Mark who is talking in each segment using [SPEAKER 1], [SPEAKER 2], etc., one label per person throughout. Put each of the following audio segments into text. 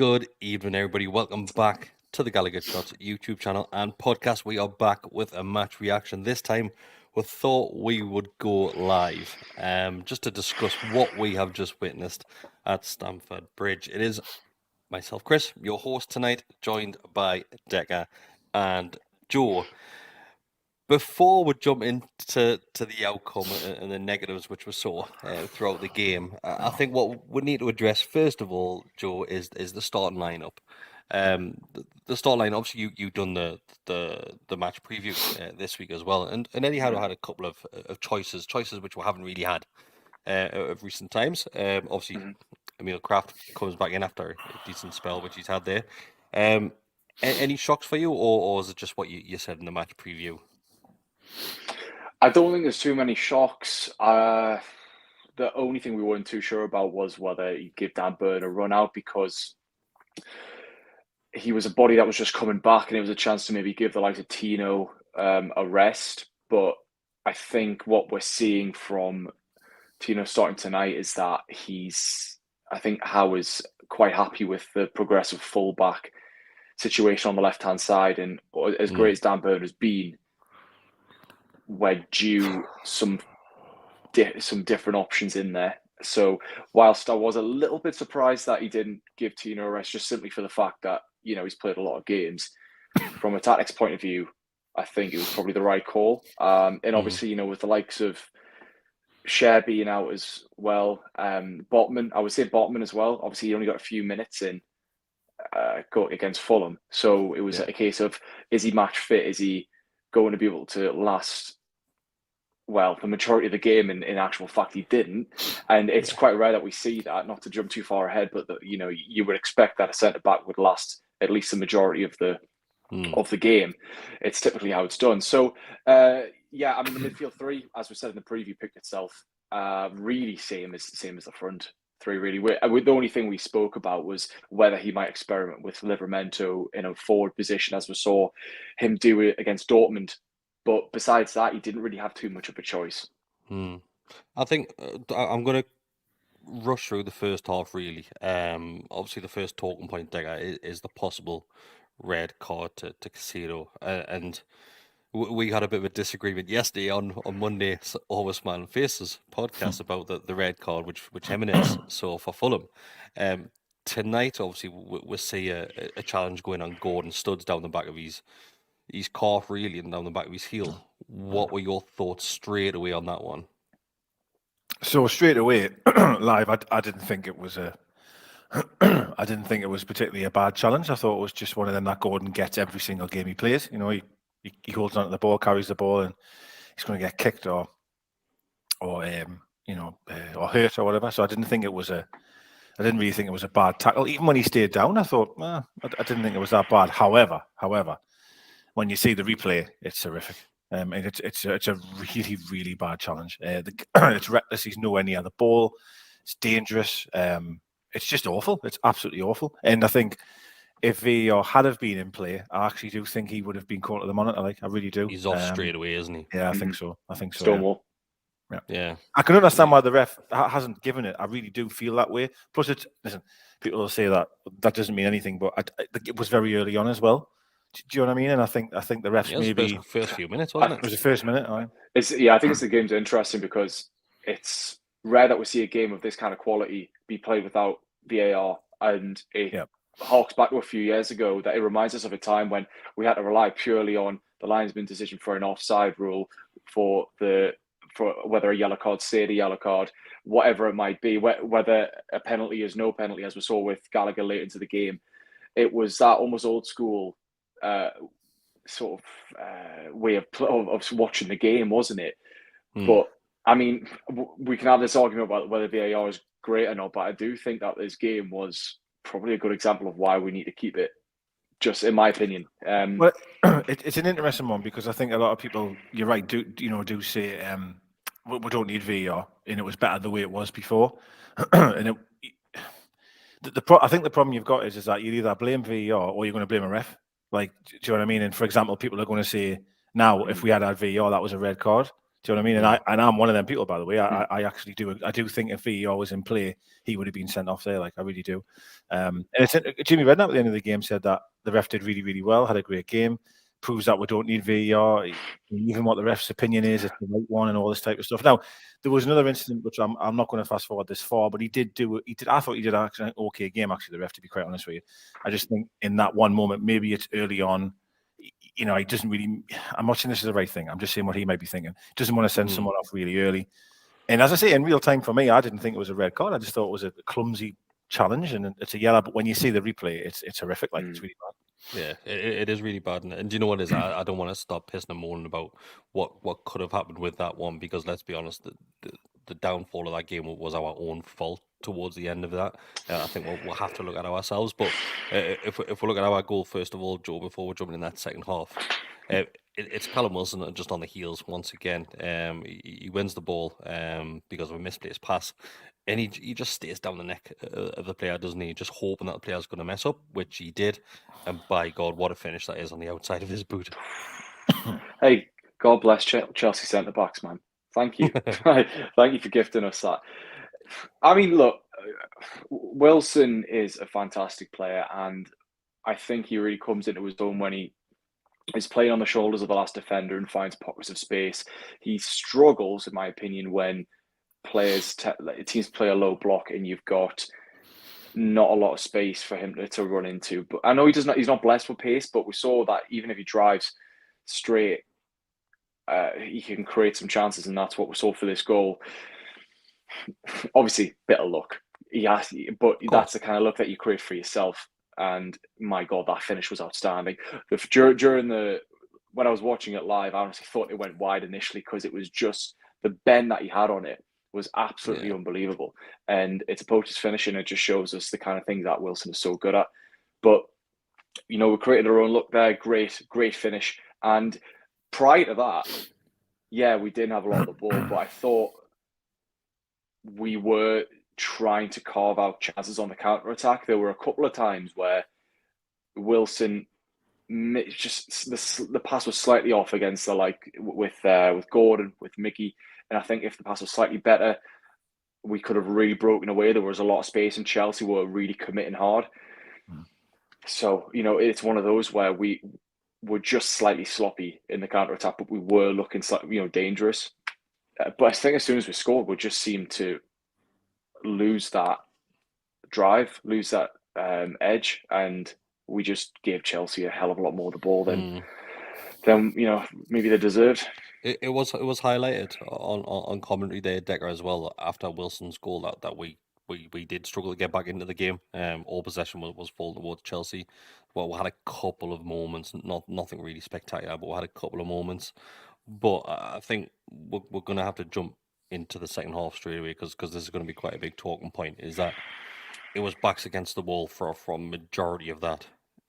[SPEAKER 1] Good evening, everybody. Welcome back to the GallowgateShots YouTube channel and podcast. We are back with a match reaction. This time, we thought we would go live just to discuss what we have just witnessed at Stamford Bridge. It is myself, Chris, your host tonight, joined by Decca and Joe. Before we jump into the outcome and the negatives which we saw throughout the game, I think what we need to address first of all, Joe, is the starting lineup. The start line. Obviously, you've done the match preview this week as well, and Eddie had a couple of choices which we haven't really had of recent times. Obviously, Emil Kraft comes back in after a decent spell which he's had there. Any shocks for you, or is it just what you said in the match preview?
[SPEAKER 2] I don't think there's too many shocks. The only thing we weren't too sure about was whether he'd give Dan Burn a run out, because he was a body that was just coming back and it was a chance to maybe give the likes of Tino a rest. But I think what we're seeing from Tino starting tonight is that I think Howe is quite happy with the progressive fullback situation on the left-hand side. And as great as Dan Burn has been, we're due some different options in there. So whilst I was a little bit surprised that he didn't give Tino a rest, just simply for the fact that, he's played a lot of games, from a tactics point of view, I think it was probably the right call. And obviously, with the likes of Cher being out as well, Botman, I would say Botman as well. Obviously, he only got a few minutes in against Fulham. So it was a case of, is he match fit? Is he going to be able to last the majority of the game? In actual fact, he didn't, and it's quite rare that we see that. Not to jump too far ahead, but you would expect that a centre back would last at least the majority of the game. It's typically how it's done. So the midfield three, as we said in the preview, picked itself. Really same as the front three. Really, the only thing we spoke about was whether he might experiment with Livramento in a forward position, as we saw him do it against Dortmund. But besides that, he didn't really have too much of a choice.
[SPEAKER 1] I think I'm going to rush through the first half, really. Obviously, the first talking point, Digger, is the possible red card to Casado. And we had a bit of a disagreement yesterday on Monday, Always Smiling Faces podcast about the red card, which Jimenez saw for Fulham. Tonight, obviously, we see a challenge going on Gordon Studs down the back of his calf, really, and down the back of his heel. What were your thoughts straight away on that one?
[SPEAKER 3] So straight away, live, I didn't think it was I didn't think it was particularly a bad challenge. I thought it was just one of them that Gordon gets every single game he plays. He holds onto the ball, carries the ball, and he's going to get kicked or hurt or whatever. So I didn't really think it was a bad tackle. Even when he stayed down, I thought, I didn't think it was that bad. However, when you see the replay, it's horrific. And it's a really, really bad challenge. It's reckless. He's nowhere near the ball. It's dangerous. It's just awful. It's absolutely awful. And I think if VAR had have been in play, I actually do think he would have been caught to the monitor. I really do.
[SPEAKER 1] He's off straight away, isn't he?
[SPEAKER 3] Yeah, I think so.
[SPEAKER 2] Stonewall.
[SPEAKER 3] Yeah. I can understand why the ref hasn't given it. I really do feel that way. Plus, listen, people will say that doesn't mean anything, but it was very early on as well. Do you know what I mean? And I think the refs maybe
[SPEAKER 1] first few minutes, wasn't it?
[SPEAKER 3] It was the first minute. Right?
[SPEAKER 2] I think the game's interesting because it's rare that we see a game of this kind of quality be played without VAR, and it harks back to a few years ago. That it reminds us of a time when we had to rely purely on the linesman decision for an offside rule for whether a yellow card stayed a yellow card, whatever it might be, whether a penalty is no penalty, as we saw with Gallagher late into the game. It was that almost old school way of watching the game, wasn't it? But I mean, we can have this argument about whether VAR is great or not, but I do think that this game was probably a good example of why we need to keep it, just in my opinion.
[SPEAKER 3] Well, it's an interesting one because I think a lot of people, you're right, do say we don't need VAR, and it was better the way it was before. And I think the problem you've got is that you either blame VAR or you're going to blame a ref. Do you know what I mean? And for example, people are going to say now, if we had VAR, that was a red card. Do you know what I mean? And I'm one of them people, by the way. I actually do. I do think if VAR was in play, he would have been sent off there. Like, I really do. And it's Jimmy Redknapp at the end of the game said that the ref did really, really well, had a great game, proves that we don't need VAR. Even what the ref's opinion is, it's the right one, and all this type of stuff. Now, there was another incident which I'm not going to fast forward this far, but he did. I thought he did actually an okay game. Actually, the ref, to be quite honest with you, I just think in that one moment, maybe it's early on. He doesn't really. I'm not saying this is the right thing. I'm just saying what he might be thinking. Doesn't want to send someone off really early. And as I say, in real time for me, I didn't think it was a red card. I just thought it was a clumsy challenge, and it's a yellow. But when you see the replay, it's horrific. Like, it's really bad.
[SPEAKER 1] Yeah, it is really bad. And do you know what it is? I don't want to stop pissing and moaning about what could have happened with that one, because let's be honest, the downfall of that game was our own fault towards the end of that. I think we'll have to look at ourselves. But if we look at our goal, first of all, Joe, before we're jumping in that second half, it's Callum Wilson just on the heels once again. He wins the ball because of a misplaced pass. And he just stays down the neck of the player, doesn't he? Just hoping that the player's going to mess up, which he did. And by God, what a finish that is on the outside of his boot.
[SPEAKER 2] Hey, God bless Chelsea centre-backs, man. Thank you. Thank you for gifting us that. I mean, look, Wilson is a fantastic player, and I think he really comes into his own when he is playing on the shoulders of the last defender and finds pockets of space. He struggles, in my opinion, when teams play a low block and you've got not a lot of space for him to run into. But I know he's not blessed with pace, but we saw that even if he drives straight, he can create some chances, and that's what we saw for this goal. Obviously, bit of luck. But that's the kind of luck that you create for yourself. And my God, that finish was outstanding. When I was watching it live, I honestly thought it went wide initially, because it was just the bend that he had on it was absolutely unbelievable. And it's a poacher's finish, and it just shows us the kind of things that Wilson is so good at. But, we created our own look there. Great finish. And prior to that, we didn't have a lot of the ball, but I thought we were trying to carve out chances on the counter-attack. There were a couple of times where Wilson just the pass was slightly off against with Gordon, with Mickey. And I think if the pass was slightly better, we could have really broken away. There was a lot of space, and Chelsea were really committing hard. So, it's one of those where we were just slightly sloppy in the counter-attack, but we were looking slightly, dangerous. But I think as soon as we scored, we just seemed to lose that drive, lose that edge, and we just gave Chelsea a hell of a lot more of the ball than maybe they deserved.
[SPEAKER 1] It was highlighted on commentary there, Decker, as well, after Wilson's goal that we did struggle to get back into the game. All possession was falling towards Chelsea. Well, we had a couple of moments, nothing really spectacular, but we had a couple of moments. But I think we're going to have to jump into the second half straight away, because this is going to be quite a big talking point, is that it was backs against the wall from majority of that.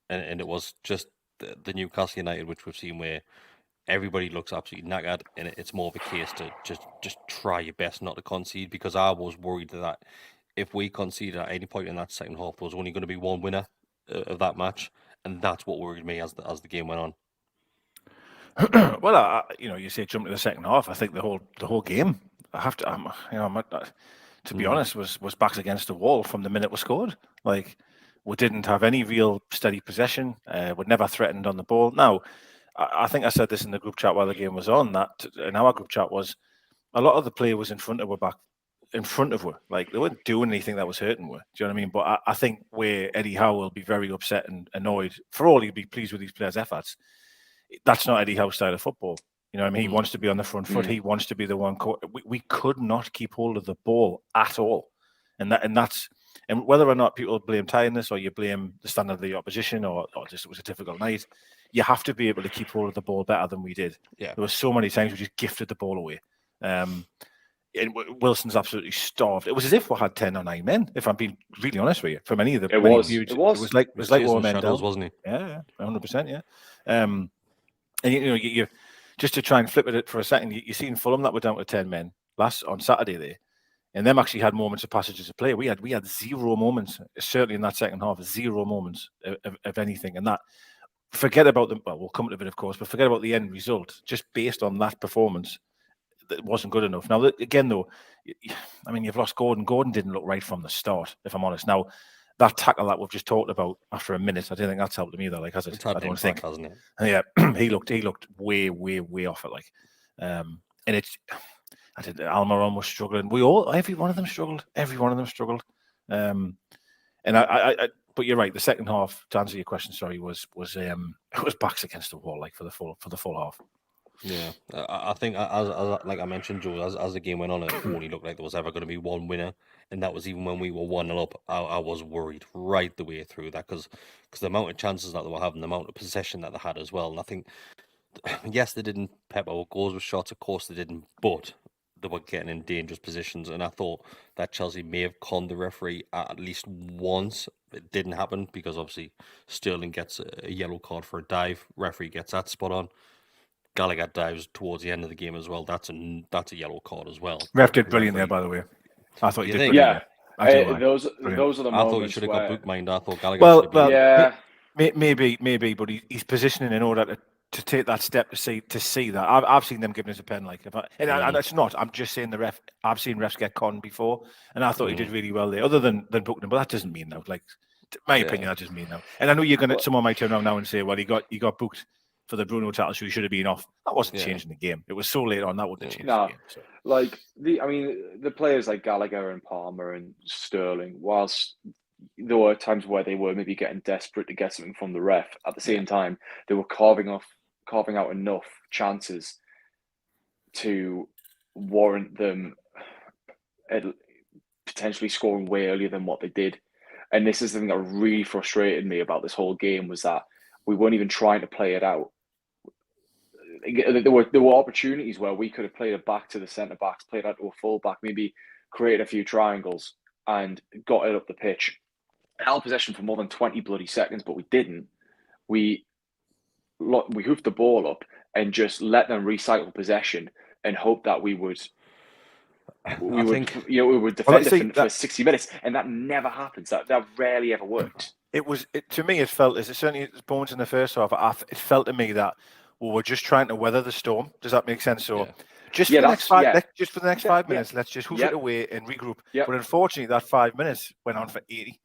[SPEAKER 1] And it was just the Newcastle United, which we've seen, where everybody looks absolutely knackered, and it's more of a case to just try your best not to concede, because I was worried that if we conceded at any point in that second half, there was only going to be one winner of that match, and that's what worried me as the game went on.
[SPEAKER 3] Well, you say jump to the second half. I think the whole game, I have to, to be honest, was backs against the wall from the minute we scored. Like, we didn't have any real steady possession. We never threatened on the ball. Now, I think I said this in the group chat while the game was on, that in our group chat was a lot of the play was in front of her. Like, they weren't doing anything that was hurting her. Do you know what I mean? But I think where Eddie Howe will be very upset and annoyed, for all he'll be pleased with these players' efforts, that's not Eddie Howe's style of football. You know what I mean? He wants to be on the front foot. He wants to be the one. We could not keep hold of the ball at all. And whether or not people blame tiredness, or you blame the standard of the opposition, or just it was a difficult night, you have to be able to keep hold of the ball better than we did. Yeah. There were so many times we just gifted the ball away. And Wilson's absolutely starved. It was as if we had 10 or 9 men, if I'm being really honest with you. From any of the
[SPEAKER 2] it was
[SPEAKER 3] like we were men down,
[SPEAKER 1] wasn't he?
[SPEAKER 3] Yeah, 100%. Yeah. And you just to try and flip it for a second, you see in Fulham that we're down to 10 men on Saturday there, and them actually had moments of passages of play. We had 0 moments, certainly in that second half, 0 moments of anything. And that, forget about we'll come to it, of course, but forget about the end result. Just based on that performance, it wasn't good enough. Now, again, though, I mean, you've lost Gordon. Gordon didn't look right from the start, if I'm honest. Now, that tackle that we've just talked about after a minute, I don't think that's helped him either. Like, has it? I don't think.
[SPEAKER 1] Hasn't it?
[SPEAKER 3] Yeah, he looked way off it. Like, and it's. I did. Almiron was struggling. Every one of them struggled. And but you're right. The second half, to answer your question, sorry, was it was backs against the wall, like for the full half.
[SPEAKER 1] Yeah, I think as like I mentioned, Joe, as the game went on, it only looked like there was ever going to be one winner, and that was even when we were 1-0 up. I was worried right the way through that because the amount of chances that they were having, the amount of possession that they had as well, and I think yes, they didn't pep our goals with shots, of course they didn't, but they were getting in dangerous positions, and I thought that Chelsea may have conned the referee at least once. It didn't happen because obviously Sterling gets a yellow card for a dive. Referee gets that spot on. Gallagher dives towards the end of the game as well. That's a yellow card as well.
[SPEAKER 3] Ref did brilliant there, by the way. I thought you did
[SPEAKER 2] brilliant.
[SPEAKER 3] Yeah,
[SPEAKER 2] those are the moments.
[SPEAKER 1] I thought you should have got booked, mind. I thought Gallagher should have been.
[SPEAKER 3] Maybe, but he's positioning in order to take that step to see that. I've seen them giving us a pen, like, and it's not. I'm just saying the ref. I've seen refs get conned before, and I thought he did really well there. Other than booking him, but that doesn't mean now. Like, my opinion, that doesn't mean now. And I know someone might turn around now and say, well, he got booked for the Bruno tackle, so he should have been off. That wasn't changing the game. It was so late on that wouldn't have changed the game. So.
[SPEAKER 2] Like the players like Gallagher and Palmer and Sterling, whilst there were times where they were maybe getting desperate to get something from the ref, at the same time they were carving out enough chances to warrant them potentially scoring way earlier than what they did. And this is the thing that really frustrated me about this whole game, was that we weren't even trying to play it out. There were opportunities where we could have played it back to the centre backs, played out to a full back, maybe created a few triangles and got it up the pitch. Held possession for more than 20 bloody seconds, but we didn't. We hoofed the ball up and just let them recycle possession and hope that we would defend it for 60 minutes, and that never happens. That rarely ever worked.
[SPEAKER 3] To me, it felt, as it certainly moments in the first half, it felt to me that we were just trying to weather the storm. Does that make sense? So just for the next 5 minutes, let's just hoof it away and regroup. But unfortunately, that 5 minutes went on for 80.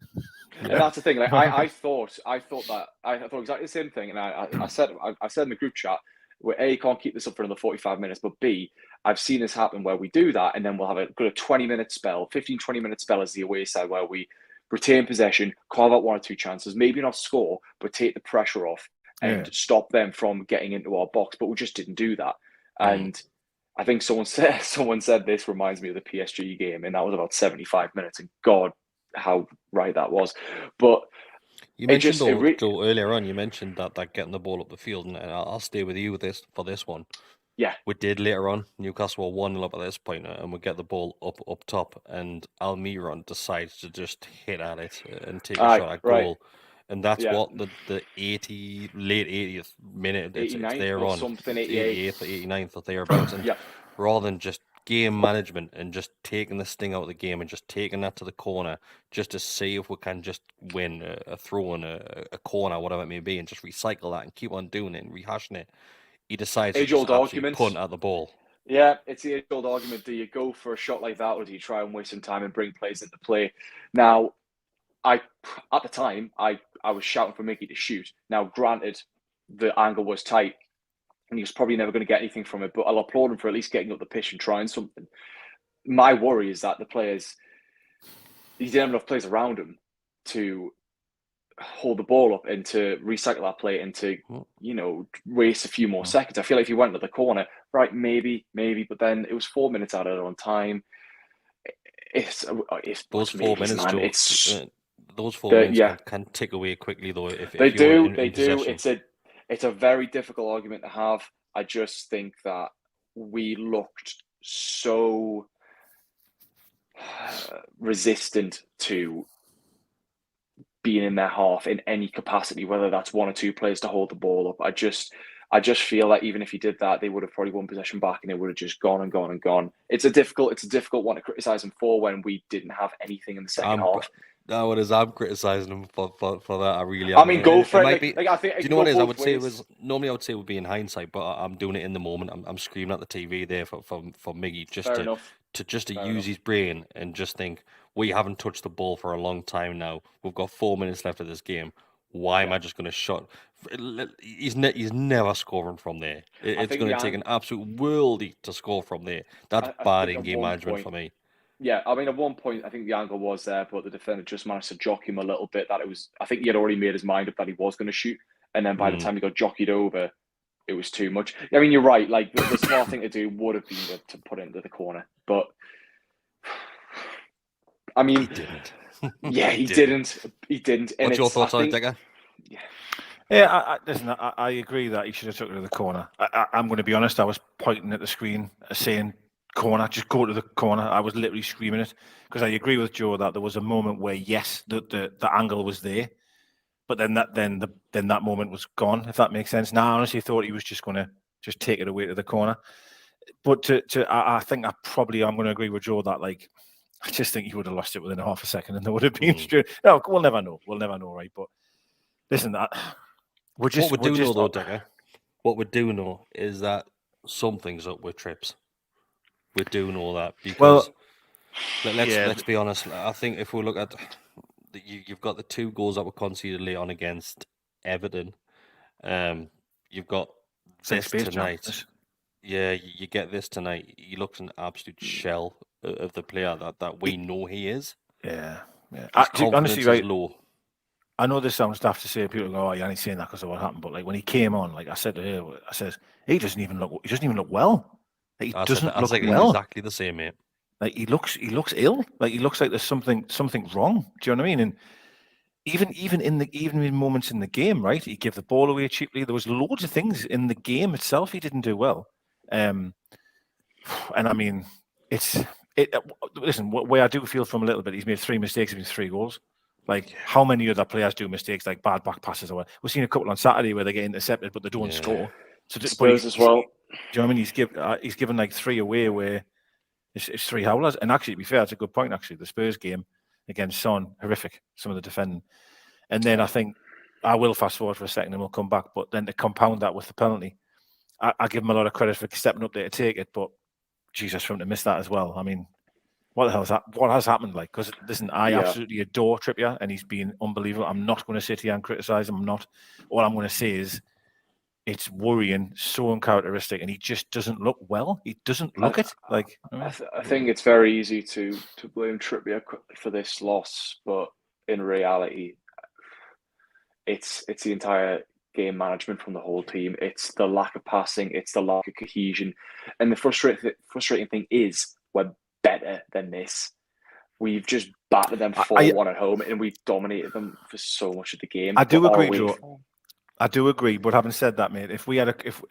[SPEAKER 2] And that's the thing. Like I thought exactly the same thing, and I said in the group chat, where A, can't keep this up for another 45 minutes, but B, I've seen this happen where we do that, and then we'll have a 20-minute spell, 15-20-minute spell as the away side, where we retain possession, carve out 1 or 2 chances, maybe not score, but take the pressure off and stop them from getting into our box. But we just didn't do that. And I think someone said this reminds me of the PSG game, and that was about 75 minutes. And God, how right that was. But
[SPEAKER 1] you mentioned Joe, earlier on, you mentioned that getting the ball up the field, and I'll stay with you for this one.
[SPEAKER 2] Yeah,
[SPEAKER 1] we did later on. Newcastle were 1-0 up at this point, and we get the ball up top, and Almiron decides to just hit at it and take a shot at goal, and that's what the late 80th minute it's there on, 88th, 89th or thereabouts, and rather than just game management and just taking the sting out of the game and just taking that to the corner just to see if we can just win a throw in a corner, whatever it may be, and just recycle that and keep on doing it and rehashing it. He decides to just punt at the ball.
[SPEAKER 2] Yeah, it's the age-old argument. Do you go for a shot like that, or do you try and waste some time and bring players into play? Now, at the time, I was shouting for Mickey to shoot. Now, granted, the angle was tight, and he was probably never going to get anything from it, but I'll applaud him for at least getting up the pitch and trying something. My worry is that he didn't have enough players around him to hold the ball up and to recycle that play and to, waste a few more seconds. I feel like if he went to the corner, right, maybe, but then it was 4 minutes out of it on time.
[SPEAKER 1] Those 4 minutes, man, Joe, those 4 minutes can tick away quickly, though. They do.
[SPEAKER 2] It's a very difficult argument to have. I just think that we looked so resistant to being in their half in any capacity, whether that's 1 or 2 players to hold the ball up. I just feel like even if he did that, they would have probably won possession back and it would have just gone and gone and gone. It's a difficult one to criticise him for when we didn't have anything in the second half.
[SPEAKER 1] No, it is. I'm criticising him for that. I really am.
[SPEAKER 2] I mean, go for
[SPEAKER 1] It
[SPEAKER 2] it.
[SPEAKER 1] might be.
[SPEAKER 2] Like, I think
[SPEAKER 1] Do you know what it is? I would say it was normally I would say it would be in hindsight, but I'm doing it in the moment. I'm screaming at the TV there for Miggy just
[SPEAKER 2] Fair enough.
[SPEAKER 1] to use his brain and just think we haven't touched the ball for a long time now. We've got 4 minutes left of this game. Why am I just going to shot? He's never scoring from there. It's going to take an absolute worldie to score from there. That's bad in game management for me.
[SPEAKER 2] Yeah, I mean, at one point, I think the angle was there, but the defender just managed to jock him a little bit. That it was, I think he had already made his mind up that he was going to shoot, and then by the time he got jockeyed over, it was too much. I mean, you're right. Like the smart thing to do would have been to put it into the corner, but I mean,
[SPEAKER 1] he didn't.
[SPEAKER 2] Yeah, he didn't. He didn't. And
[SPEAKER 1] what's your thoughts on it, Digger?
[SPEAKER 3] Yeah, listen, I agree that he should have took it to the corner. I'm going to be honest. I was pointing at the screen saying corner, just go to the corner. I was literally screaming it because I agree with Joe that there was a moment where yes, the angle was there, but then that moment was gone. If that makes sense. Now I honestly thought he was just going to just take it away to the corner. But I think I'm going to agree with Joe that like I just think he would have lost it within half a second and there would have been. No, we'll never know. We'll never know, right? But listen, what we do know
[SPEAKER 1] though, Digger, what we do know is that something's up with Trips. We do know that because let's be honest. I think if we look at you've got the 2 goals that were conceded late on against Everton. You've got this tonight. Yeah, you get this tonight. He looks an absolute shell of the player that we know he is.
[SPEAKER 3] Yeah.
[SPEAKER 1] His confidence is low.
[SPEAKER 3] I know this sounds daft to say. People go, "Oh, you're only saying that because of what happened." But like when he came on, like I said to her, I says he doesn't even look well. Like, he doesn't look well.
[SPEAKER 1] Exactly the same, mate.
[SPEAKER 3] Like he looks ill. Like he looks like there's something wrong. Do you know what I mean? And even in moments in the game, right? He gave the ball away cheaply. There was loads of things in the game itself he didn't do well. And I mean, listen, where I do feel from a little bit, he's made 3 mistakes in 3 goals. Like, how many other players do mistakes like bad back passes or what? We've seen a couple on Saturday where they get intercepted, but they don't score.
[SPEAKER 2] So Spurs as well.
[SPEAKER 3] Do you know what I mean? He's given like 3 away where it's 3 howlers. And actually, to be fair, it's a good point. Actually, the Spurs game against Son, horrific. Some of the defending, and then I think I will fast forward for a second and we'll come back. But then to compound that with the penalty, I give him a lot of credit for stepping up there to take it. But Jesus, for him to miss that as well. I mean, what the hell is that? What has happened? Like, because listen, I absolutely adore Trippier and he's been unbelievable. I'm not going to sit here and criticise him. I'm not. All I'm going to say is it's worrying, so uncharacteristic, and he just doesn't look well. He doesn't look it. Like,
[SPEAKER 2] I think it's very easy to blame Trippier for this loss, but in reality, it's the entire game management from the whole team. It's the lack of passing. It's the lack of cohesion, and the frustrating thing is we're better than this. We've just battered them 4-1 at home, and we've dominated them for so much of the game.
[SPEAKER 3] I do agree, Joe. I do agree, but having said that, mate, if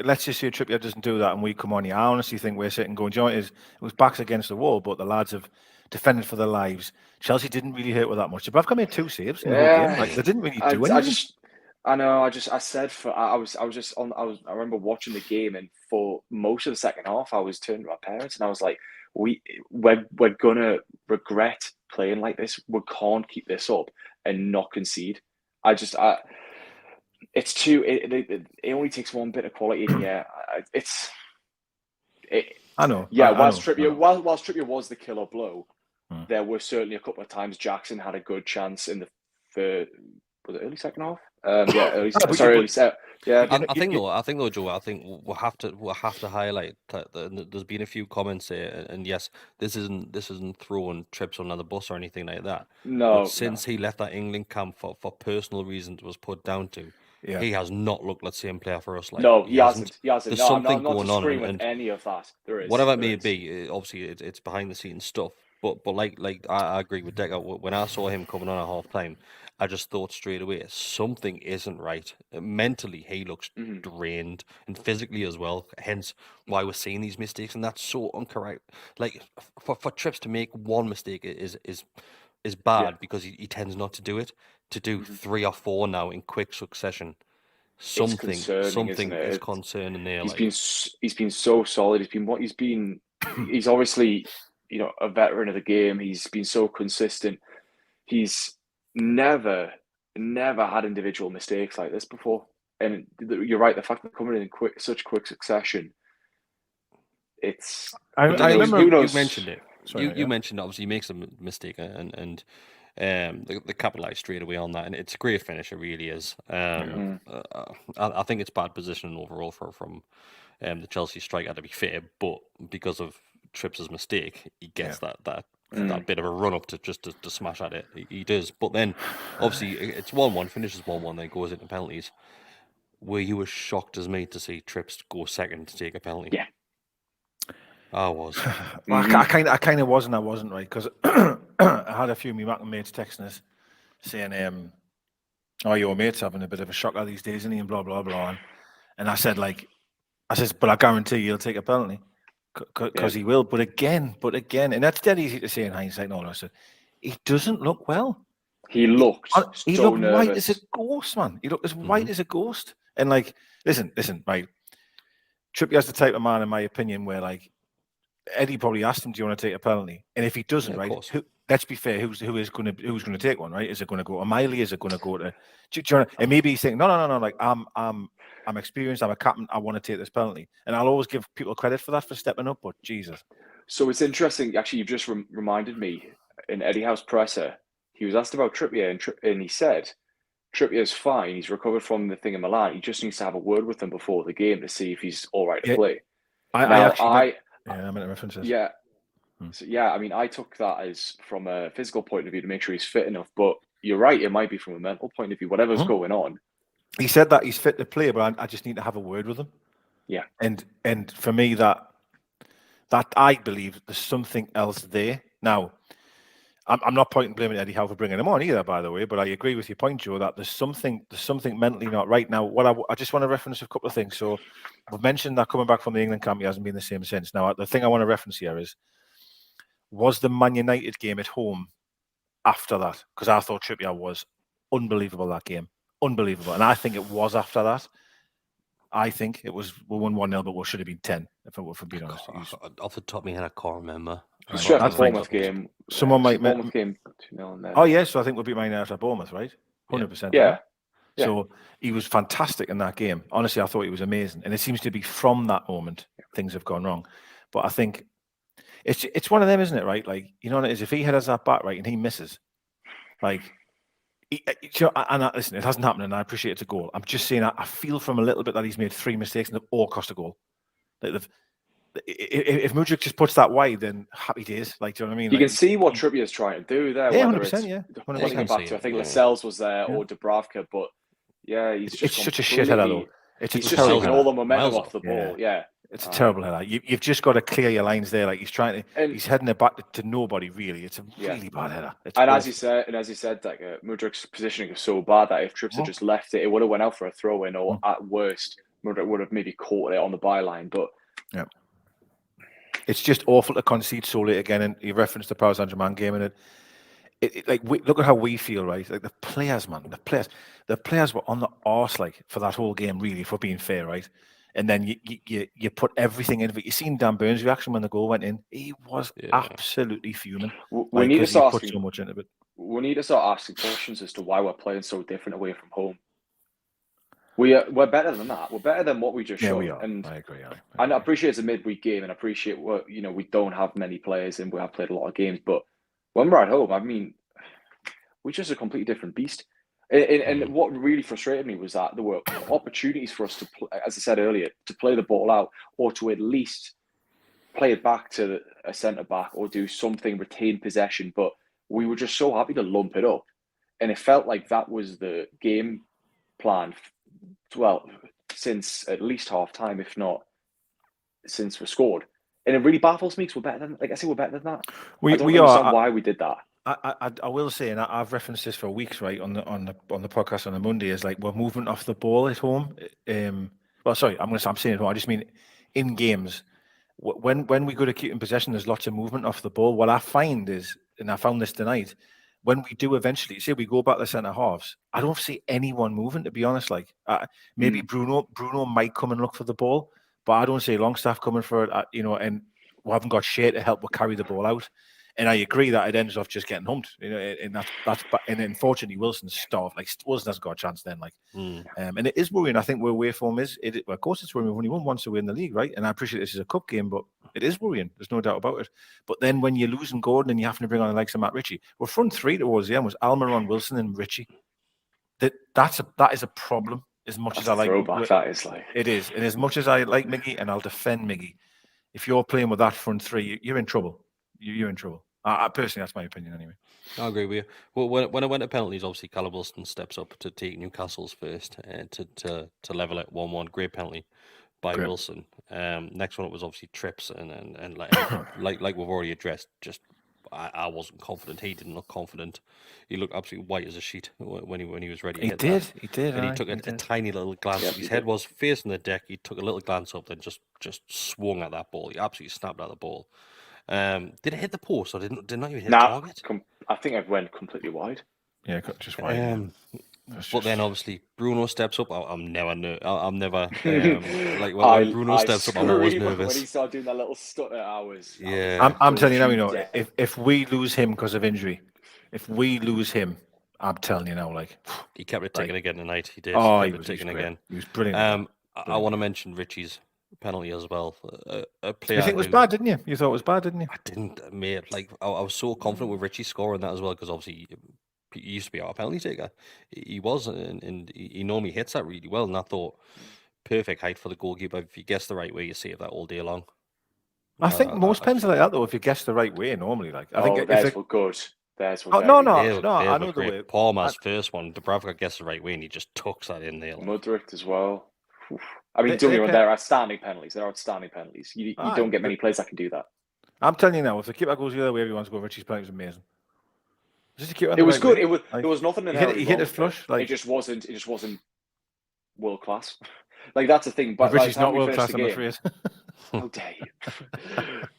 [SPEAKER 3] let's just say Trippier doesn't do that and we come on here, I honestly think we're sitting going, Joe, it was backs against the wall, but the lads have defended for their lives. Chelsea didn't really hurt with that much. Dubravka made 2 saves in the whole game. Like, they didn't really do anything.
[SPEAKER 2] I remember watching the game, and for most of the second half, I was turning to my parents and I was like, we're gonna regret playing like this. We can't keep this up and not concede. It's too. It only takes one bit of quality.
[SPEAKER 3] I know.
[SPEAKER 2] Yeah, whilst Trippier was the killer blow, there were certainly a couple of times Jackson had a good chance in the early second half. Early set. Yeah,
[SPEAKER 1] I think though, Joe. I think we'll have to highlight that there's been a few comments here, and yes, this isn't throwing Trips on another bus or anything like that.
[SPEAKER 2] No,
[SPEAKER 1] but since he left that England camp for personal reasons, was put down to. Yeah. He has not looked like the same player for us. Like,
[SPEAKER 2] no, he hasn't.
[SPEAKER 1] There's something going on,
[SPEAKER 2] and any of that. There is
[SPEAKER 1] whatever it may be. Obviously, it's behind the scenes stuff. But like I agree with Decker. When I saw him coming on at half time, I just thought straight away something isn't right. Mentally, he looks drained, and physically as well. Hence why we're seeing these mistakes, and that's so incorrect. Like for Trips to make one mistake is bad because he tends not to do it. To do 3 or 4 now in quick succession, something is concerning there.
[SPEAKER 2] He's been so solid. He's obviously a veteran of the game. He's been so consistent. He's never had individual mistakes like this before. And you're right, the fact that they're coming in such quick succession, it's...
[SPEAKER 3] I remember
[SPEAKER 2] who
[SPEAKER 1] you
[SPEAKER 2] knows?
[SPEAKER 1] mentioned it.
[SPEAKER 3] Sorry,
[SPEAKER 1] You mentioned obviously he makes a mistake and they capitalised straight away on that, and it's a great finish. It really is. I think it's bad positioning overall from the Chelsea striker, to be fair, but because of Tripp's mistake, he gets that bit of a run up to smash at it. He does, but then obviously it's 1-1, finishes 1-1, then goes into penalties. Were you as shocked as me to see Trips go second to take a penalty?
[SPEAKER 2] Yeah.
[SPEAKER 1] I was.
[SPEAKER 3] Well, I kind of was and I wasn't, right, because I had a few of my mates texting us saying, "Oh, your mate's having a bit of a shocker these days, isn't he?" And blah blah blah. And I said, but I guarantee he'll take a penalty because he will. But again, and that's dead easy to say in hindsight. No, I said he doesn't look well.
[SPEAKER 2] He looked
[SPEAKER 3] he
[SPEAKER 2] so
[SPEAKER 3] looked
[SPEAKER 2] nervous.
[SPEAKER 3] white as a ghost, man. He looked as white as a ghost. And listen, right. Trippier's the type of man, in my opinion, where Eddie probably asked him, "Do you want to take a penalty?" And if he doesn't, right, let's be fair, who's going to take one, right? Is it going to go to Miley? Is it going to go to? And maybe he's thinking, no. I'm experienced. I'm a captain. I want to take this penalty, and I'll always give people credit for that, for stepping up. But Jesus.
[SPEAKER 2] So it's interesting. Actually, you've just reminded me. In Eddie Howe's presser, he was asked about Trippier, and he said, "Trippier's fine. He's recovered from the thing in Milan. He just needs to have a word with him before the game to see if he's all right to play."
[SPEAKER 3] I meant references.
[SPEAKER 2] Yeah. So, yeah, I mean, I took that as from a physical point of view to make sure he's fit enough. But you're right, it might be from a mental point of view. Whatever's going on.
[SPEAKER 3] He said that he's fit to play, but I just need to have a word with him.
[SPEAKER 2] Yeah.
[SPEAKER 3] And for me, that I believe there's something else there. Now, I'm not pointing blaming Eddie Howe for bringing him on either, by the way, but I agree with your point, Joe, that there's something mentally not right. Now, what I just want to reference a couple of things. So we've mentioned that coming back from the England camp, he hasn't been the same since. Now, the thing I want to reference here was the Man United game at home after that? Because I thought Trippier was unbelievable that game. Unbelievable. And I think it was after that. I think it was, we won 1-0, but we should have been 10, if I'm being honest.
[SPEAKER 1] Off the top of my head, I can't remember.
[SPEAKER 2] The Sheffield Bournemouth game.
[SPEAKER 3] Someone might...
[SPEAKER 2] Bournemouth game 2-0 there.
[SPEAKER 3] Oh, yeah, so I think we'll beat Man United at Bournemouth, right? 100%.
[SPEAKER 2] Yeah.
[SPEAKER 3] So he was fantastic in that game. Honestly, I thought he was amazing. And it seems to be from that moment things have gone wrong. But I think it's one of them, isn't it, right? You know what it is? If he headers that back, right, and he misses, listen, it hasn't happened, and I appreciate it's a goal. I'm just saying, I feel from a little bit that he's made 3 mistakes and they've all cost a goal. If Mudryk just puts that wide, then happy days. Do you know what I mean?
[SPEAKER 2] You can see what Trippier's trying to do there.
[SPEAKER 3] Yeah, 100%. Yeah,
[SPEAKER 2] putting it back to, I think Lascelles was there or Dubravka, but yeah, he's just
[SPEAKER 3] such a shit header though.
[SPEAKER 2] He's just taking all the momentum off the ball. Yeah.
[SPEAKER 3] It's a terrible header. You've just got to clear your lines there. He's trying to, he's heading it back to nobody really. It's a really bad header.
[SPEAKER 2] As you said, Mudryk's positioning was so bad that if Trips had just left it, it would have went out for a throw in, or at worst, Mudryk would have maybe caught it on the byline. But
[SPEAKER 3] it's just awful to concede so late again. And you referenced the Paris Saint-Germain game, and look at how we feel, right? The players, man, the players were on the arse for that whole game, really, for being fair, right? And then you put everything into it. You seen Dan Burns' reaction when the goal went in. He was absolutely fuming.
[SPEAKER 2] We need to start asking
[SPEAKER 3] so much into it.
[SPEAKER 2] We need to start asking questions as to why we're playing so different away from home. We're better than that. We're better than what we just showed.
[SPEAKER 3] We are.
[SPEAKER 2] And
[SPEAKER 3] I agree.
[SPEAKER 2] I appreciate it's a midweek game, and I appreciate we don't have many players and we have played a lot of games. But when we're at home, I mean, we're just a completely different beast. And what really frustrated me was that there were opportunities for us to, as I said earlier, to play the ball out or to at least play it back to a centre back or do something, retain possession. But we were just so happy to lump it up, and it felt like that was the game plan. Well, since at least half time, if not since we scored. And it really baffles me because we're better than, we're better than that. I don't understand why we did that.
[SPEAKER 3] I will say, and I've referenced this for weeks, right, on the podcast on a Monday, is we're moving off the ball at home. I'm saying at home. I just mean in games. When we go to keeping possession, there's lots of movement off the ball. What I find is, and I found this tonight, when we do eventually, say we go back to centre halves, I don't see anyone moving, to be honest. Maybe Bruno might come and look for the ball, but I don't see Longstaff coming for it. And we haven't got Shea to help carry the ball out. And I agree that it ends off just getting humped. And and unfortunately Wilson's starved. Like Wilson hasn't got a chance then. Like, and it is worrying. I think where away form is. Of course, it's worrying. We've only won once away in the league, right? And I appreciate this is a cup game, but it is worrying. There's no doubt about it. But then when you're losing Gordon and you have to bring on the likes of Matt Ritchie, well, front three towards the end was Almiron, Wilson, and Ritchie. That is a problem. As much as I like
[SPEAKER 2] throwback, that is like
[SPEAKER 3] it is, and as much as I like Miggy and I'll defend Miggy, if you're playing with that front three, you're in trouble. You're in trouble. I personally, that's my opinion anyway.
[SPEAKER 1] I agree with you. Well, when it went to penalties, obviously Callum Wilson steps up to take Newcastle's first to level it 1-1. Great penalty by Wilson. Next one it was obviously Trips and like we've already addressed. Just I wasn't confident. He didn't look confident. He looked absolutely white as a sheet when he was ready.
[SPEAKER 3] He did.
[SPEAKER 1] And he took a tiny little glance. His head was facing the deck. He took a little glance up, then just swung at that ball. He absolutely snapped at the ball. Did it hit the post or did not even hit the target?
[SPEAKER 2] I think it went completely wide.
[SPEAKER 3] Yeah, just wide.
[SPEAKER 1] But then obviously Bruno steps up. I'm never like when Bruno steps up, I'm always nervous.
[SPEAKER 2] When he started doing that little stutter,
[SPEAKER 3] I'm telling you now, if we lose him because of injury, I'm telling you now, like
[SPEAKER 1] he kept it ticking again tonight. He did.
[SPEAKER 3] Oh,
[SPEAKER 1] he
[SPEAKER 3] was
[SPEAKER 1] ticking again.
[SPEAKER 3] He was brilliant.
[SPEAKER 1] I want to mention Richie's penalty as well. A player
[SPEAKER 3] you think it was bad, didn't you? You thought it was bad, didn't you?
[SPEAKER 1] I didn't, mate. Like I was so confident with Richie scoring that as well because obviously he used to be our penalty taker. He was, and he normally hits that really well. And I thought perfect height for the goalkeeper. If you guess the right way, you save that all day long.
[SPEAKER 3] I think most pens are like that though. If you guess the right way, normally, like I think
[SPEAKER 2] that's for good. That's for
[SPEAKER 3] no. I know the way.
[SPEAKER 1] Palmer's first one, Dubravka guessed the right way, and he just tucks that in there.
[SPEAKER 2] Mudryk as well. I mean, don't get me wrong, they're outstanding penalties. They're outstanding penalties. You don't get many players that can do that.
[SPEAKER 3] I'm telling you now, if the keeper goes the other way, everyone's going Richie's penalty was amazing.
[SPEAKER 2] It was good. It was nothing.
[SPEAKER 3] He hit it flush. Like
[SPEAKER 2] it just wasn't world class. Like that's the thing. But
[SPEAKER 3] Richie's not world class, I'm afraid.
[SPEAKER 2] How dare you?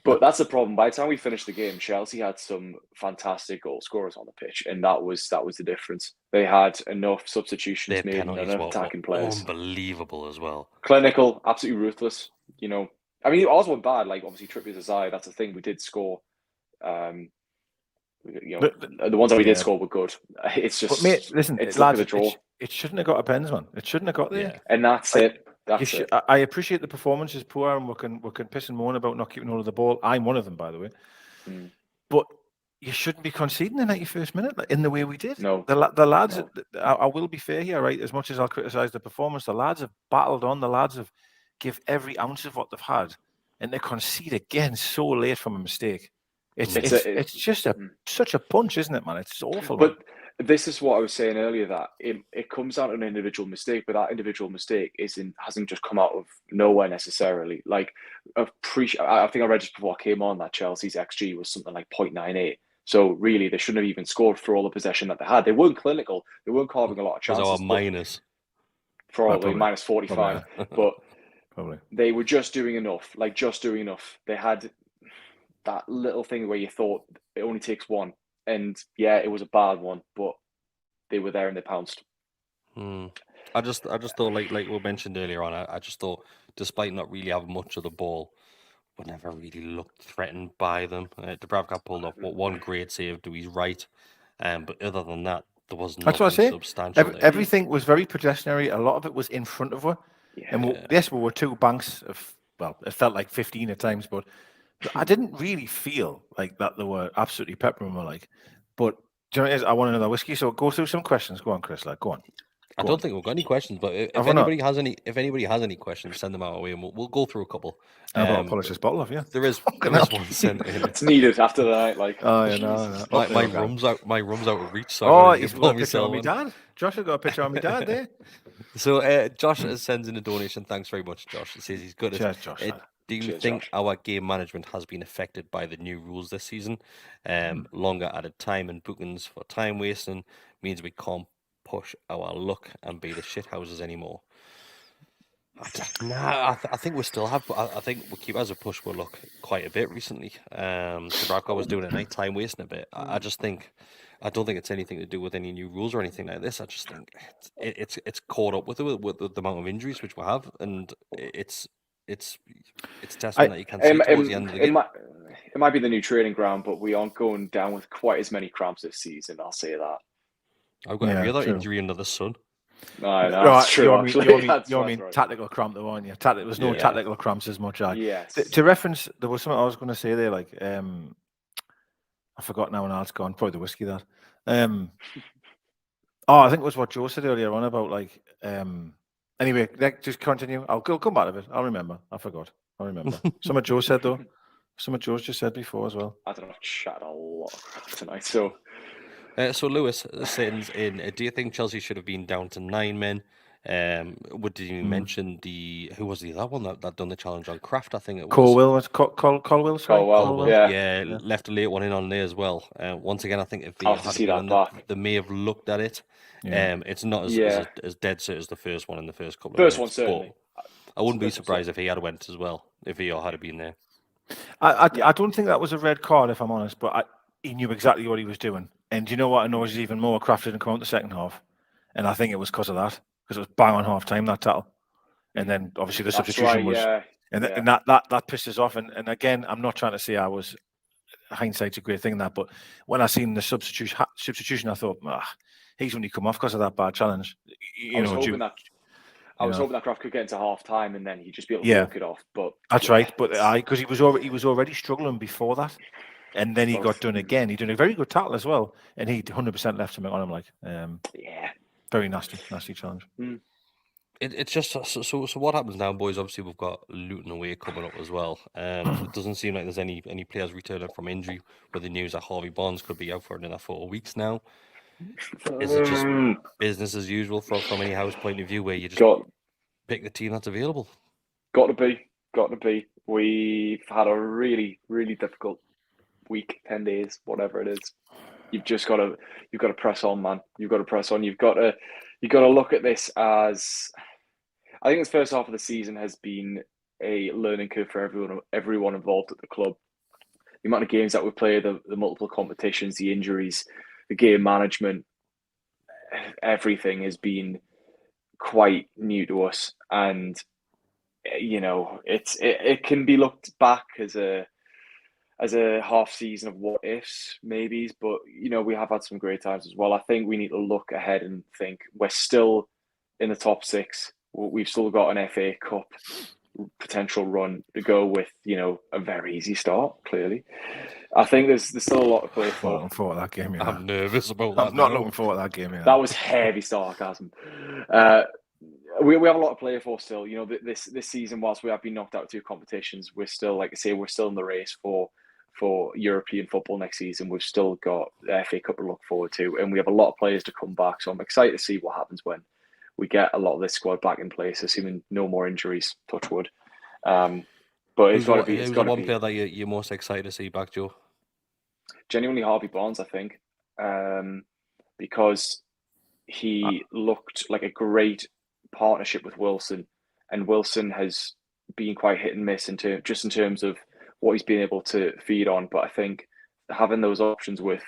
[SPEAKER 2] But that's the problem. By the time we finished the game, Chelsea had some fantastic goal scorers on the pitch, and that was the difference. They had enough substitutions made and enough attacking players.
[SPEAKER 1] Unbelievable as well.
[SPEAKER 2] Clinical, absolutely ruthless. I mean, it wasn't bad. Like obviously, Trippier's aside, that's the thing. We did score. The ones that we did score were good. It's just,
[SPEAKER 3] but mate, listen,
[SPEAKER 2] it's
[SPEAKER 3] lads,
[SPEAKER 2] a draw.
[SPEAKER 3] It shouldn't have got a pens, man. It shouldn't have got there.
[SPEAKER 2] Yeah. And that's it.
[SPEAKER 3] I appreciate the performance is poor, and we can piss and moan about not keeping hold of the ball. I'm one of them, by the way. But you shouldn't be conceding the 91st minute in the way we did.
[SPEAKER 2] No,
[SPEAKER 3] the lads. No. I will be fair here, right? As much as I'll criticise the performance, the lads have battled on. The lads have give every ounce of what they've had, and they concede again so late from a mistake. It's just such a punch, isn't it, man? It's awful.
[SPEAKER 2] But this is what I was saying earlier, that it comes down to an individual mistake, but that individual mistake hasn't just come out of nowhere necessarily. Like I think I read just before I came on that Chelsea's XG was something like 0.98. So really, they shouldn't have even scored for all the possession that they had. They weren't clinical. They weren't carving a lot of chances.
[SPEAKER 1] It was our minus.
[SPEAKER 2] Probably minus 45. But
[SPEAKER 3] probably
[SPEAKER 2] they were just doing enough. Like just doing enough. They had that little thing where you thought it only takes one. And yeah, it was a bad one, but they were there and they pounced.
[SPEAKER 1] I just thought, like we mentioned earlier on, I just thought, despite not really having much of the ball, we never really looked threatened by them. Dubravka pulled off one great save to his right, but other than that, there was nothing substantial.
[SPEAKER 3] Everything was very pedestrian. A lot of it was in front of her. Yeah. And we were two banks of, well, it felt like 15 at times, but I didn't really feel like that they were absolutely peppering me, like. But do you know what it is? I want another whiskey, so go through some questions. Go on, Chris. Go on.
[SPEAKER 1] I don't think we've got any questions, but if anybody has any questions, send them our way, and we'll go through a couple.
[SPEAKER 3] I've got to polish this bottle of you.
[SPEAKER 1] There is one sent in.
[SPEAKER 2] It's needed after the night, like.
[SPEAKER 3] Oh, yeah, no.
[SPEAKER 1] My rum's out of reach. So
[SPEAKER 3] he's got a picture of my dad. Josh has got a picture of my dad there.
[SPEAKER 1] So Josh sends in a donation. Thanks very much, Josh. He says he's good.
[SPEAKER 3] Cheers, Josh.
[SPEAKER 1] Do you think our game management has been affected by the new rules this season? Longer added time and bookings for time wasting means we can't push our luck and be the shithouses anymore. I think we still have. I think we keep as a push our luck quite a bit recently. Dubravka was doing it at night, time wasting a bit. I don't think it's anything to do with any new rules or anything like this. I just think it's caught up with the amount of injuries which we have, and it's it's testament that you can see towards the end of the game.
[SPEAKER 2] It might be the new training ground, but we aren't going down with quite as many cramps this season. I'll say that.
[SPEAKER 1] I've got every other injury under the sun.
[SPEAKER 2] No, that's true.
[SPEAKER 3] You mean tactical cramp, though, aren't you? There was no tactical cramps as much.
[SPEAKER 2] Yes.
[SPEAKER 3] To reference, there was something I was going to say there. Like, I forgot now, and it's gone. Probably the whiskey that. I think it was what Joe said earlier on about like. Anyway, just continue. I'll come back to it. I'll remember. I forgot. I'll remember. Some of Joe said though. Some of Joe's just said before as well.
[SPEAKER 2] I don't know. Chat a lot of crap tonight. So
[SPEAKER 1] Lewis sends in. Do you think Chelsea should have been down to 9 men? Did you mention who was the other one that done the challenge on Kraft? I think it was
[SPEAKER 3] Colwell.
[SPEAKER 2] Colwell. Yeah,
[SPEAKER 1] left a late one in on there as well. Once again, I think if
[SPEAKER 2] I'll have to see that back.
[SPEAKER 1] they may have looked at it. It's not as dead set as the first one in the first couple of
[SPEAKER 2] minutes.
[SPEAKER 1] One
[SPEAKER 2] certainly.
[SPEAKER 1] I wouldn't be surprised if he had went as well, if he had been there.
[SPEAKER 3] I don't think that was a red card, if I'm honest, but he knew exactly what he was doing. And you know what annoys you even more? Kraft didn't come out the second half. And I think it was because of that. Because it was bang on half time, that tackle. And then obviously the substitution was... And that pissed us off. And again, I'm not trying to say hindsight's a great thing, but when I seen the substitution, I thought, he's only come off because of that bad challenge.
[SPEAKER 2] I was hoping that Kraft could get into half time and then he'd just be able to walk it off. But
[SPEAKER 3] that's right. But because he was already struggling before that, and then he got done again. He done a very good tackle as well, and he 100% left him on him. Like, very nasty challenge.
[SPEAKER 1] It's just so. What happens now, boys? Obviously, we've got Luton away coming up as well. It doesn't seem like there's any players returning from injury. With the news that Harvey Barnes could be out for another 4 weeks now. Is it just business as usual from any house point of view, where you just pick the team that's available?
[SPEAKER 2] Got to be. We've had a really, really difficult week, 10 days, whatever it is. You've got to press on, man. You've got to press on. You've got to look at this as, I think this first half of the season has been a learning curve for everyone involved at the club. The amount of games that we play, the multiple competitions, the injuries, the game management, everything has been quite new to us. And, it can be looked back as a half season of what ifs, maybes, but we have had some great times as well. I think we need to look ahead and think we're still in the top 6. We've still got an FA Cup potential run to go with, a very easy start. Clearly, I think there's still a lot to play for.
[SPEAKER 3] I'm looking forward to that game.
[SPEAKER 1] I'm nervous about that.
[SPEAKER 3] I'm not looking forward to that game.
[SPEAKER 2] That was heavy sarcasm. We have a lot to play for still. This season, whilst we have been knocked out of 2 competitions, we're still, like I say, we're still in the race for European football next season. We've still got the FA Cup to look forward to, and we have a lot of players to come back. So I'm excited to see what happens when we get a lot of this squad back in place, assuming no more injuries, touch wood. But it's got to be. It's got to be.
[SPEAKER 1] One player that you're most excited to see back, Joe?
[SPEAKER 2] Genuinely, Harvey Barnes, I think, because he looked like a great partnership with Wilson, and Wilson has been quite hit and miss in terms of what he's been able to feed on. But I think having those options with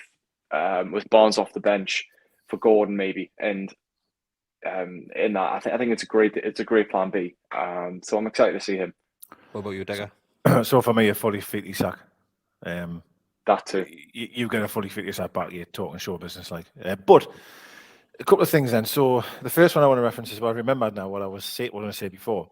[SPEAKER 2] Barnes off the bench for Gordon maybe, and in that, I think it's a great plan B. So I'm excited to see him.
[SPEAKER 1] What about you, Degger?
[SPEAKER 3] So for me, a fully fit Isak.
[SPEAKER 2] That too.
[SPEAKER 3] You get a fully fit Isak back. You're talking show business, like. But a couple of things then. So the first one I want to reference is what I remembered now. What I was going to say before.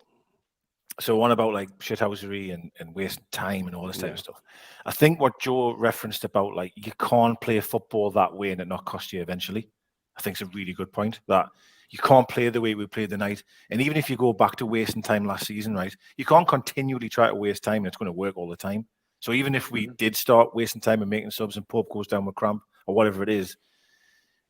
[SPEAKER 3] So one about like shithousery and wasting time and all this type of stuff. I think what Joe referenced about like you can't play football that way and it not cost you eventually. I think it's a really good point that you can't play the way we played tonight. And even if you go back to wasting time last season, right, you can't continually try to waste time and it's going to work all the time. So even if we did start wasting time and making subs and Pope goes down with cramp or whatever it is,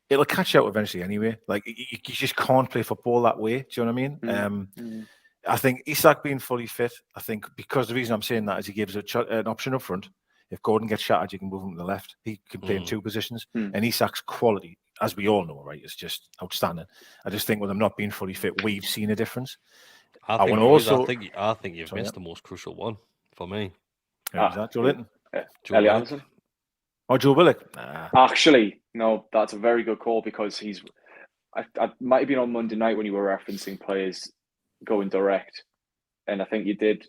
[SPEAKER 3] it'll catch you out eventually anyway. Like you just can't play football that way. Do you know what I mean? I think Isak being fully fit, I think because the reason I'm saying that is he gives an option up front. If Gordon gets shattered, you can move him to the left. He can play in 2 positions. And Isak's quality, as we all know, right, is just outstanding. I just think with him not being fully fit, we've seen a difference.
[SPEAKER 1] I think you've missed the most crucial one for me.
[SPEAKER 3] Is that Joe Linton?
[SPEAKER 2] Ellie Anderson?
[SPEAKER 3] Or Joe Willock?
[SPEAKER 2] Actually, no, that's a very good call because I might have been on Monday night when you were referencing players going direct. and I think you did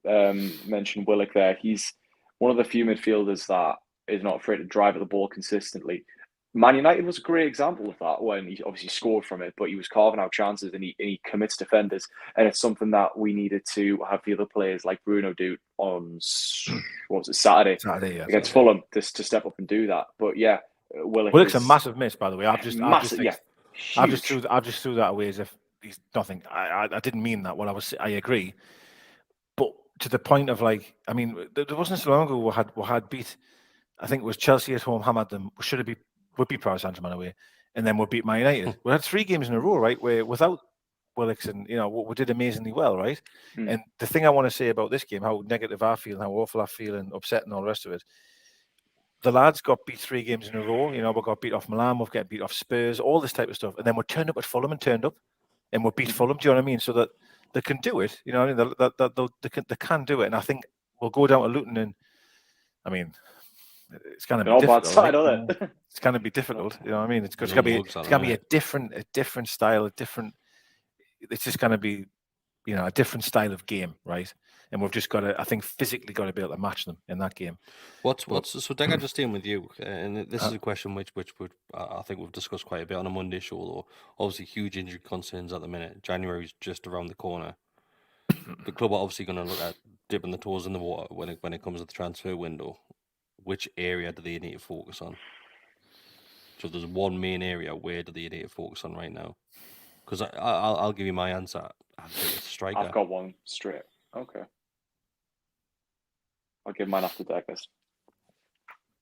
[SPEAKER 2] mention Willock there. He's one of the few midfielders that is not afraid to drive at the ball consistently. Man United was a great example of that when he obviously scored from it, but he was carving out chances and he commits defenders. And it's something that we needed to have the other players like Bruno do on, Saturday against Fulham to step up and do that. But yeah,
[SPEAKER 3] Willock's a massive miss, by the way. I've just threw that away as if he's nothing. I didn't mean that. I agree. But to the point of like, I mean, there wasn't so long ago we had beat, I think it was Chelsea at home, hammered them. Would beat Paris Saint-Germain away, and then we beat Man United. We had 3 games in a row, right, where without Willock, and we did amazingly well, right? And the thing I want to say about this game, how negative I feel, and how awful I feel, and upset, and all the rest of it. The lads got beat 3 games in a row. We got beat off Milan, we've got beat off Spurs, all this type of stuff, and then we turned up at Fulham and we beat Fulham. Do you know what I mean? So that they can do it. You know what I mean? They can do it, and I think we'll go down to Luton, and I mean, it's going to be difficult. Right? It's going to be difficult. You know what I mean? It's going to be a different style, It's just going to be, a different style of game, right? And we've just got to, I think, physically got to be able to match them in that game.
[SPEAKER 1] So Dega, just staying with you, and this is a question which I think we've discussed quite a bit on a Monday show. Though obviously huge injury concerns at the minute. January's just around the corner. The club are obviously going to look at dipping the toes in the water when it comes to the transfer window. Which area do they need to focus on? So there's one main area. Where do they need to focus on right now? Because I'll give you my answer. I think it's striker.
[SPEAKER 2] I've got one straight. Okay. I'll give mine after Deckers.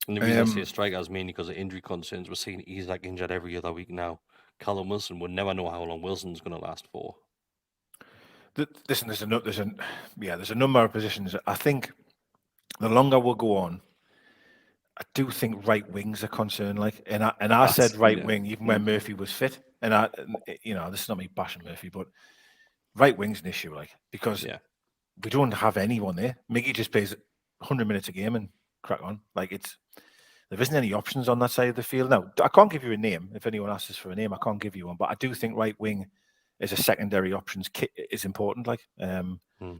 [SPEAKER 1] And the reason I say striker is mainly because of injury concerns. We're seeing he's like injured every other week now. Callum Wilson, we'll never know how long Wilson's going to last for.
[SPEAKER 3] Listen, there's a number of positions. I think the longer we'll go on, I do think right wing's a concern. I said right wing even when Murphy was fit, and this is not me bashing Murphy, but right wing's an issue, because we don't have anyone there. Miggy just plays 100 minutes a game and crack on. There isn't any options on that side of the field. Now, I can't give you a name. If anyone asks us for a name, I can't give you one. But I do think right wing as a secondary options is important.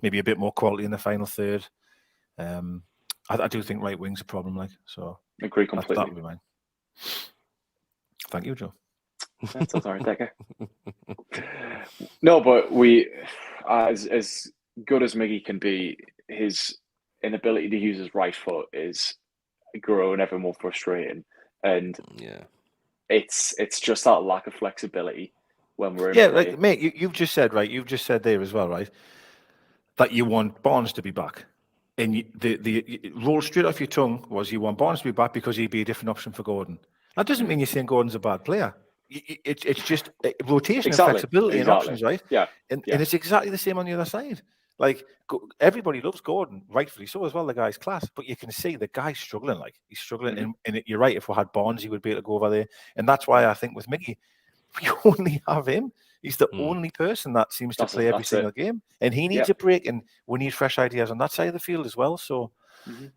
[SPEAKER 3] Maybe a bit more quality in the final third. I do think right wing's a problem. So
[SPEAKER 2] agree completely.
[SPEAKER 3] That would be mine. Thank you, Joe.
[SPEAKER 2] That's all right, Decker. No, but we, as good as Miggy can be, his inability to use his right foot is growing ever more frustrating, and it's just that lack of flexibility when we're in
[SPEAKER 3] mate. You've just said there as well, right, that you want Barnes to be back. And the roll straight off your tongue was you want Barnes to be back because he'd be a different option for Gordon. That doesn't mean you're saying Gordon's a bad player. It's just rotation and flexibility and options, right?
[SPEAKER 2] Yeah.
[SPEAKER 3] And it's exactly the same on the other side. Everybody loves Gordon, rightfully so as well. The guy's class, but you can see the guy's struggling. He's struggling, and you're right. If we had Barnes, he would be able to go over there. And that's why I think with Miggy, we only have him. He's the only person that seems to play every single game, and he needs a break, and we need fresh ideas on that side of the field as well. So, and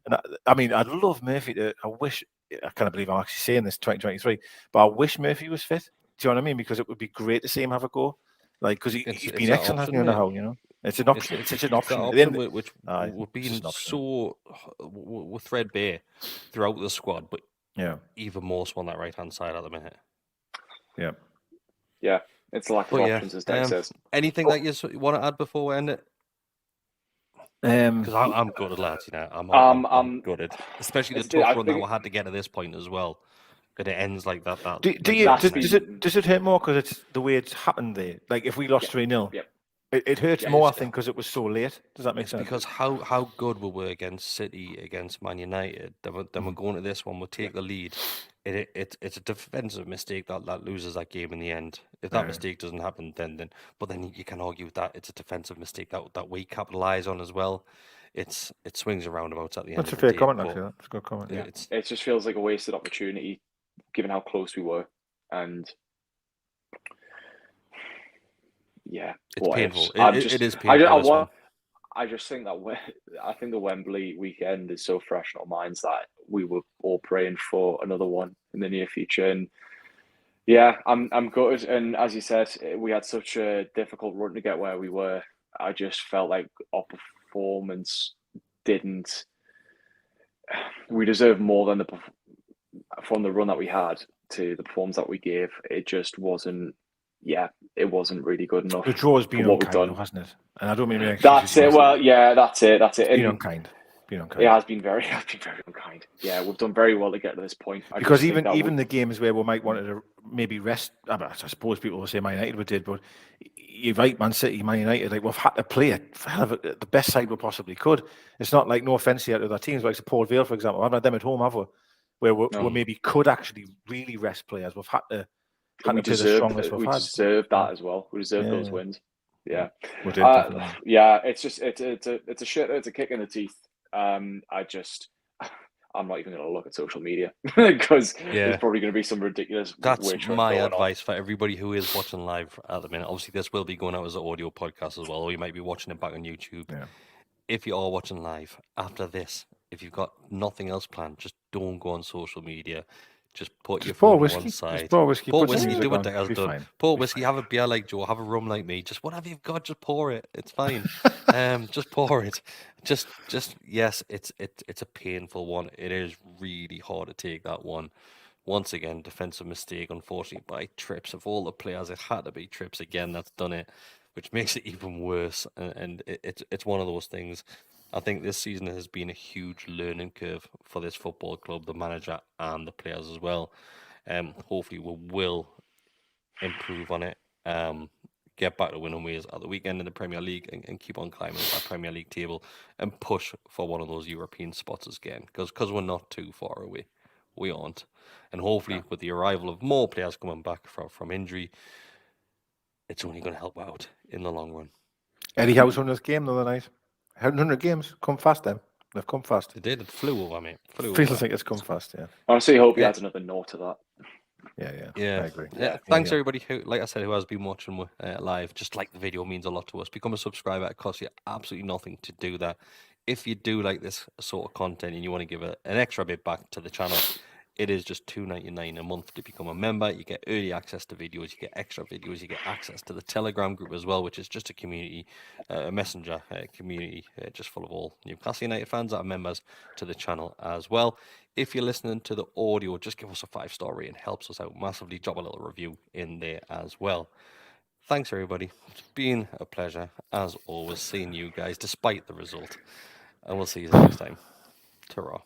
[SPEAKER 3] I'd love Murphy to. I can't believe I'm actually saying this 2023, but I wish Murphy was fit. Do you know what I mean? Because it would be great to see him have a go. Because he's been excellent, hasn't he? How it's an option. It's an option.
[SPEAKER 1] Which would be so threadbare throughout the squad, but even more so on that right hand side at the minute.
[SPEAKER 2] Yeah. It's a lack of options, as Dave says.
[SPEAKER 1] Anything that you want to add before we end it? Because I'm gutted, lads. I'm gutted, especially the tough run that we had to get to this point as well. Because it ends like that.
[SPEAKER 3] Does it hurt more because it's the way it's happened there? If we lost 3-0, it hurts more, I think, because it was so late. Does that make sense?
[SPEAKER 1] Because how good we were against City, against Man United, then we're going to this one. We'll take the lead. It's a defensive mistake that loses that game in the end. If that mistake doesn't happen, then you can argue that it's a defensive mistake that we capitalise on as well. It swings and roundabouts at the end.
[SPEAKER 3] That's a fair comment, actually. That's a good comment.
[SPEAKER 2] Yeah. It just feels like a wasted opportunity, given how close we were, and
[SPEAKER 1] it's painful. It is painful.
[SPEAKER 2] I just think that I think the Wembley weekend is so fresh in our minds that we were all praying for another one in the near future. And I'm gutted. And as you said, we had such a difficult run to get where we were, I just felt like our performance didn't. We deserve more than from the run that we had to the performance that we gave. It just wasn't. Yeah, it wasn't really good enough.
[SPEAKER 3] The draw's been
[SPEAKER 2] what we've
[SPEAKER 3] unkind,
[SPEAKER 2] done,
[SPEAKER 3] though, hasn't it? And I don't mean to
[SPEAKER 2] that's it. Well, yeah, that's it.
[SPEAKER 3] It's been unkind.
[SPEAKER 2] It has been very unkind. Yeah, we've done very well to get to this point.
[SPEAKER 3] Because even the games where we might want to maybe rest, I suppose people will say Man United we did, but you've like Man City, Man United, like we've had to play the best side we possibly could. It's not like, no offence to other teams, like Port Vale, for example. I've had them at home, have we? Where we maybe could actually really rest players. We've had to play the strongest we've had.
[SPEAKER 2] We deserve that as well. We deserve those wins. Yeah,
[SPEAKER 3] we did,
[SPEAKER 2] yeah. It's just it's a shit. It's a kick in the teeth. I'm not even going to look at social media because there's probably going to be some ridiculous.
[SPEAKER 1] That's my advice for everybody who is watching live at the minute. Obviously, this will be going out as an audio podcast as well, or you might be watching it back on YouTube.
[SPEAKER 3] Yeah.
[SPEAKER 1] If you are watching live after this, if you've got nothing else planned, just don't go on social media. Just put your phone on one side.
[SPEAKER 3] Pour whiskey.
[SPEAKER 1] Pour whiskey. Do what Dale's done.
[SPEAKER 3] Fine.
[SPEAKER 1] Pour whiskey. Have a beer like Joe. Have a rum like me. Just whatever you've got, just pour it. It's fine. Just pour it. Just yes. It's a painful one. It is really hard to take that one. Once again, defensive mistake, unfortunately, by Trips. Of all the players, it had to be Trips again that's done it, which makes it even worse. And it's one of those things. I think this season has been a huge learning curve for this football club, the manager and the players as well. Hopefully we will improve on it, get back to winning ways at the weekend in the Premier League and keep on climbing that Premier League table and push for one of those European spots again, because we're not too far away. We aren't. And hopefully with the arrival of more players coming back from injury, it's only going to help out in the long run.
[SPEAKER 3] Eddie Howe's won this game the other night. 100 games come fast then. They've come fast.
[SPEAKER 1] They did. It flew over, mate.
[SPEAKER 3] Feels like it's come fast, yeah.
[SPEAKER 2] I honestly hope he adds another note to that.
[SPEAKER 3] Yeah. I agree.
[SPEAKER 1] Thanks everybody who, like I said, who has been watching live. Just like the video means a lot to us. Become a subscriber. It costs you absolutely nothing to do that. If you do like this sort of content and you want to give an extra bit back to the channel, it is just $2.99 a month to become a member. You get early access to videos, you get extra videos, you get access to the Telegram group as well, which is just a community, a messenger community, just full of all Newcastle United fans that are members to the channel as well. If you're listening to the audio, just give us a 5-star rating. Helps us out massively. Drop a little review in there as well. Thanks, everybody. It's been a pleasure, as always, seeing you guys, despite the result. And we'll see you next time. Ta-ra.